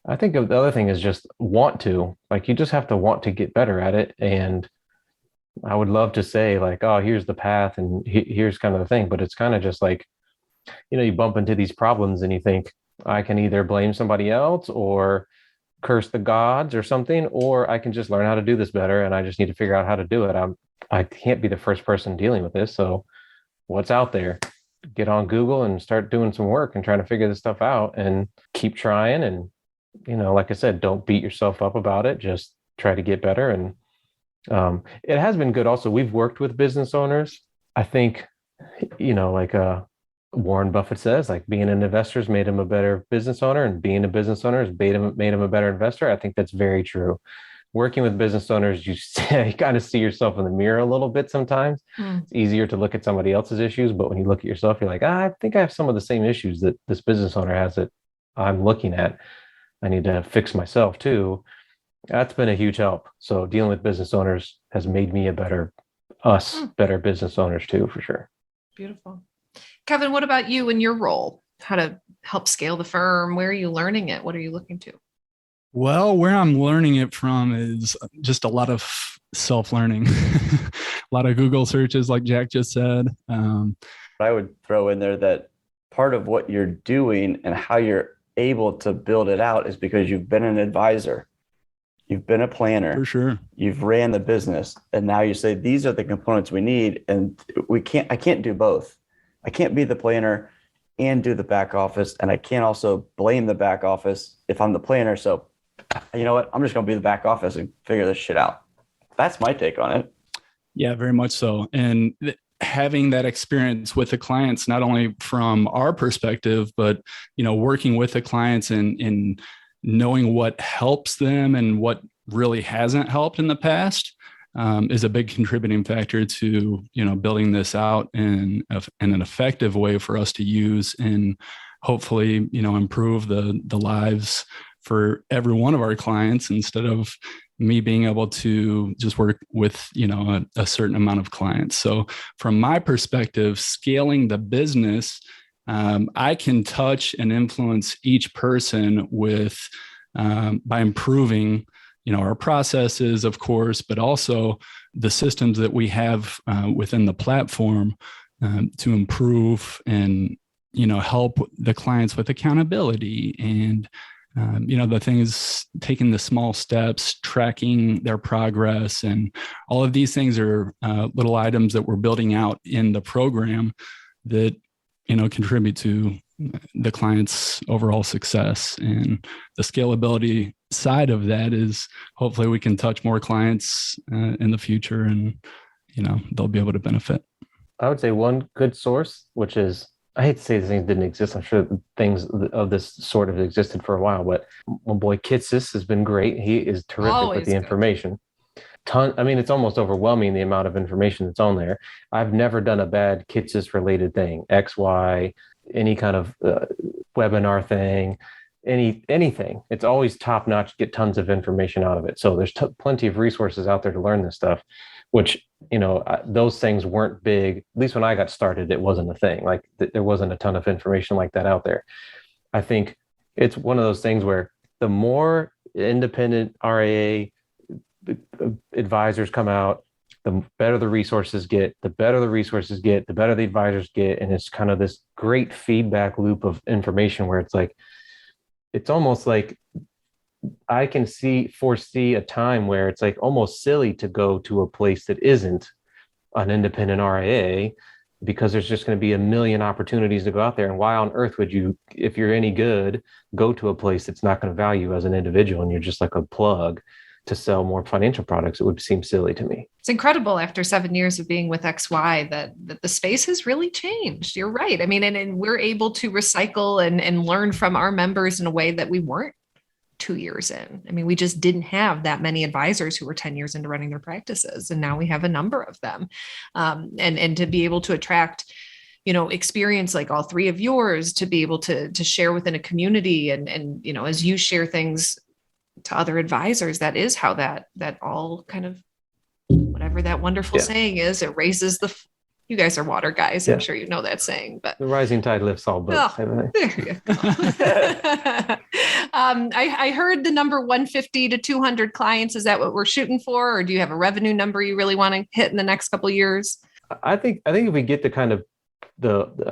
I think the other thing is just you just have to want to get better at it. And I would love to say like, oh, here's the path and here's kind of the thing, but it's kind of just like, you bump into these problems and you think, I can either blame somebody else or curse the gods or something, or I can just learn how to do this better. And I just need to figure out how to do it. I can't be the first person dealing with this. So what's out there? Get on Google and start doing some work and trying to figure this stuff out, and keep trying. And, like I said, don't beat yourself up about it. Just try to get better. And it has been good. Also, we've worked with business owners. I think, like Warren Buffett says, like being an investor has made him a better business owner, and being a business owner has made him a better investor. I think that's very true. Working with business owners, you kind of see yourself in the mirror a little bit sometimes. It's easier to look at somebody else's issues, but when you look at yourself, you're like, I think I have some of the same issues that this business owner has that I'm looking at. I need to fix myself too. That's been a huge help. So dealing with business owners has made me better business owners too, for sure.
Beautiful. Kevin, what about you and your role? How to help scale the firm? Where are you learning it? What are you looking to?
Well, where I'm learning it from is just a lot of self-learning, a lot of Google searches, like Jack just said.
I would throw in there that part of what you're doing and how you're able to build it out is because you've been an advisor, you've been a planner,
for sure,
you've ran the business, and now you say these are the components we need, and I can't do both. I can't be the planner and do the back office. And I can't also blame the back office if I'm the planner. So you know what? I'm just going to be the back office and figure this shit out. That's my take on it.
Yeah, very much so. And having that experience with the clients, not only from our perspective, but, working with the clients and knowing what helps them and what really hasn't helped in the past is a big contributing factor to, building this out in an effective way for us to use and hopefully, improve the lives for every one of our clients instead of me being able to just work with, a certain amount of clients. So from my perspective, scaling the business, I can touch and influence each person with by improving, our processes, of course, but also the systems that we have within the platform to improve and, help the clients with accountability and the things, taking the small steps, tracking their progress, and all of these things are little items that we're building out in the program that, contribute to the client's overall success. And the scalability side of that is hopefully we can touch more clients in the future and, they'll be able to benefit.
I would say one good source, which is, I hate to say these things didn't exist. I'm sure things of this sort have existed for a while, but my boy Kitsis has been great. He is terrific with the information. It's almost overwhelming the amount of information that's on there. I've never done a bad Kitsis related thing, XY, any kind of webinar thing, anything. It's always top notch, get tons of information out of it. So there's plenty of resources out there to learn this stuff, which, those things weren't big. At least when I got started, it wasn't a thing. Like there wasn't a ton of information like that out there. I think it's one of those things where the more independent RIA advisors come out, the better the resources get, the better the advisors get. And it's kind of this great feedback loop of information where it's almost like I can foresee a time where it's like almost silly to go to a place that isn't an independent RIA because there's just going to be a million opportunities to go out there. And why on earth would you, if you're any good, go to a place that's not going to value you as an individual and you're just like a plug to sell more financial products? It would seem silly to me.
It's incredible after 7 years of being with XY that the space has really changed. You're right. And we're able to recycle and learn from our members in a way that we weren't 2 years in. We just didn't have that many advisors who were 10 years into running their practices. And now we have a number of them. And to be able to attract, experience like all three of yours, to be able to share within a community and, as you share things to other advisors, that is how that all kind of, whatever that wonderful saying is, it raises you guys are water guys. I'm sure you know that saying, but
the rising tide lifts all boats.
There you go. I heard the number 150 to 200 clients. Is that what we're shooting for? Or do you have a revenue number you really want to hit in the next couple of years?
I think if we get to kind of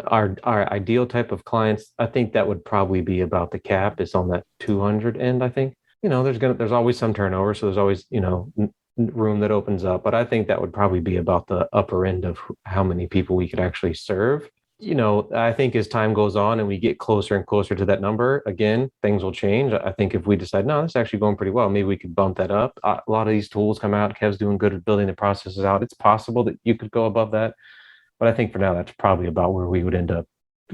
our ideal type of clients, I think that would probably be about the cap is on that 200 end. I think, there's always some turnover. So there's always, room that opens up, but I think that would probably be about the upper end of how many people we could actually serve. I think as time goes on and we get closer and closer to that number, again, things will change. I think if we decide, no, this is actually going pretty well, maybe we could bump that up. A lot of these tools come out. Kev's doing good at building the processes out. It's possible that you could go above that, but I think for now, that's probably about where we would end up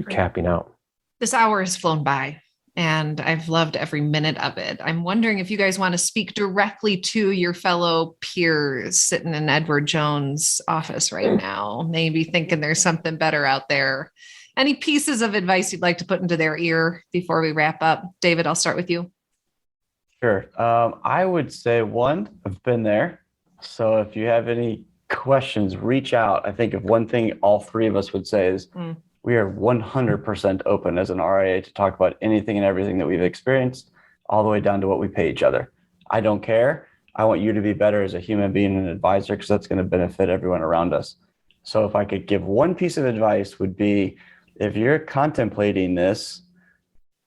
capping out.
This hour has flown by, and I've loved every minute of it. I'm wondering if you guys want to speak directly to your fellow peers sitting in Edward Jones' office right now, maybe thinking there's something better out there. Any pieces of advice you'd like to put into their ear before we wrap up? David, I'll start with you.
Sure. I would say one, I've been there. So if you have any questions, reach out. I think if one thing all three of us would say is, we are 100% open as an RIA to talk about anything and everything that we've experienced, all the way down to what we pay each other. I don't care. I want you to be better as a human being and an advisor, because that's going to benefit everyone around us. So if I could give one piece of advice, would be, if you're contemplating this,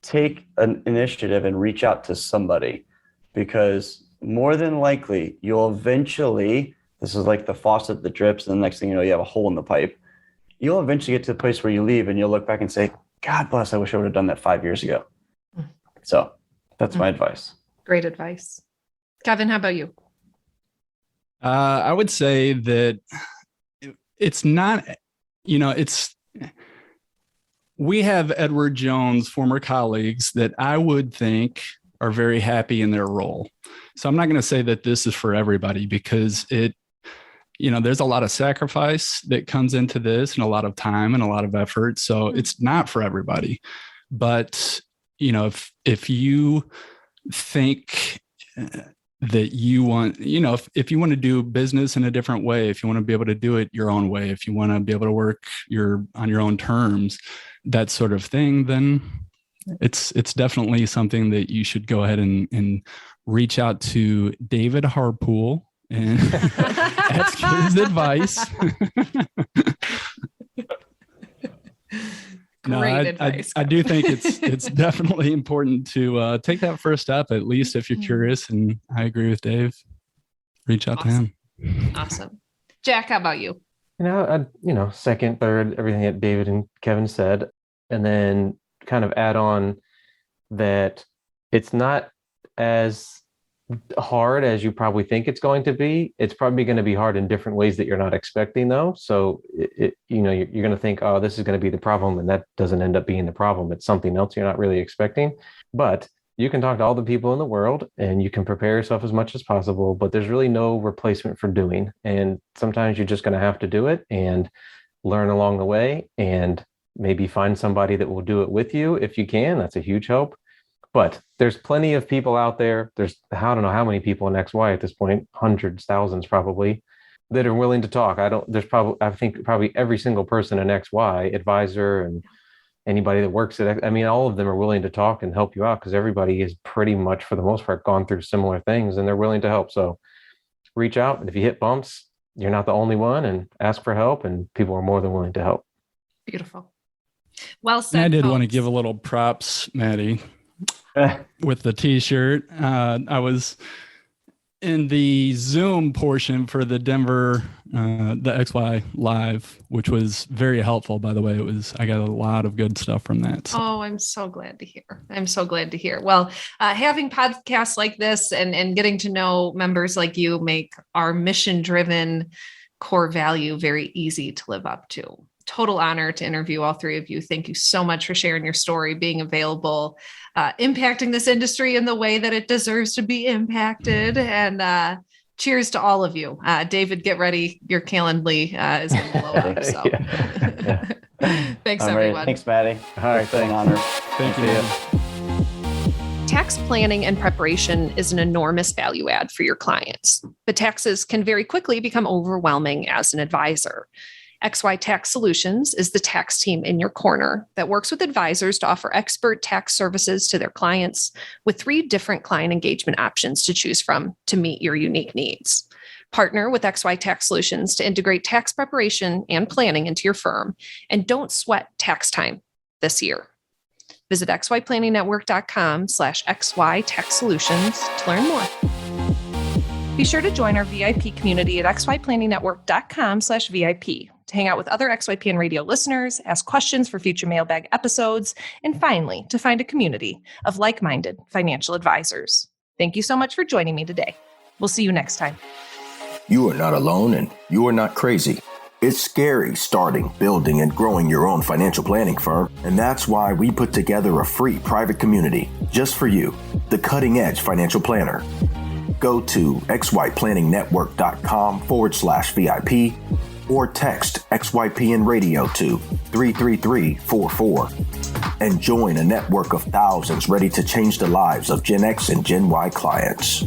take an initiative and reach out to somebody, because more than likely you'll eventually, this is like the faucet that drips, and the next thing you know, you have a hole in the pipe. You'll eventually get to the place where you leave and you'll look back and say, God bless, I wish I would have done that 5 years ago. So that's my advice.
Great advice. Kevin, how about you?
I would say that it's not, we have Edward Jones, former colleagues that I would think are very happy in their role. So I'm not going to say that this is for everybody, because there's a lot of sacrifice that comes into this and a lot of time and a lot of effort. So it's not for everybody. But, if you think that you want, if you want to do business in a different way, if you want to be able to do it your own way, if you want to be able to work on your own terms, that sort of thing, then it's definitely something that you should go ahead and reach out to David Harpool and ask his advice.
Great advice.
I do think it's definitely important to take that first step, at least if you're curious. And I agree with Dave. Reach out to him.
Awesome. Jack, how about you?
Second, third, everything that David and Kevin said, and then kind of add on that it's not as hard as you probably think it's going to be. It's probably going to be hard in different ways that you're not expecting, though. So you're going to think, oh, this is going to be the problem, and that doesn't end up being the problem. It's something else you're not really expecting. But you can talk to all the people in the world, and you can prepare yourself as much as possible. But there's really no replacement for doing. And sometimes you're just going to have to do it and learn along the way, and maybe find somebody that will do it with you if you can. That's a huge help. But there's plenty of people out there. I don't know how many people in XY at this point, hundreds, thousands probably, that are willing to talk. I think probably every single person in XY, advisor and anybody that works at, all of them are willing to talk and help you out, because everybody is pretty much, for the most part, gone through similar things, and they're willing to help. So reach out. And if you hit bumps, you're not the only one, and ask for help, and people are more than willing to help.
Beautiful. Well said.
I did
folks.
want to give a little props, Maddie, with the t-shirt. I was in the Zoom portion for the Denver, the XY live, which was very helpful, by the way. I got a lot of good stuff from that. So.
Oh, I'm so glad to hear. Well, having podcasts like this and getting to know members like you make our mission-driven core value very easy to live up to. Total honor to interview all three of you. Thank you so much for sharing your story, being available, impacting this industry in the way that it deserves to be impacted. And cheers to all of you. David, get ready. Your Calendly is going to blow up. So thanks, everyone.
Thanks, Maddie.
All right.
Thanks. Honor.
Thank you.
Tax planning and preparation is an enormous value add for your clients, but taxes can very quickly become overwhelming as an advisor. XY Tax Solutions is the tax team in your corner that works with advisors to offer expert tax services to their clients with 3 different client engagement options to choose from to meet your unique needs. Partner with XY Tax Solutions to integrate tax preparation and planning into your firm, and don't sweat tax time this year. Visit xyplanningnetwork.com/XY Tax Solutions to learn more. Be sure to join our VIP community at xyplanningnetwork.com/VIP to hang out with other XYPN radio listeners, ask questions for future mailbag episodes, and finally, to find a community of like-minded financial advisors. Thank you so much for joining me today. We'll see you next time.
You are not alone, and you are not crazy. It's scary starting, building, and growing your own financial planning firm, and that's why we put together a free private community just for you, the Cutting Edge Financial Planner. Go to xyplanningnetwork.com/VIP or text XYPN Radio to 33344 and join a network of thousands ready to change the lives of Gen X and Gen Y clients.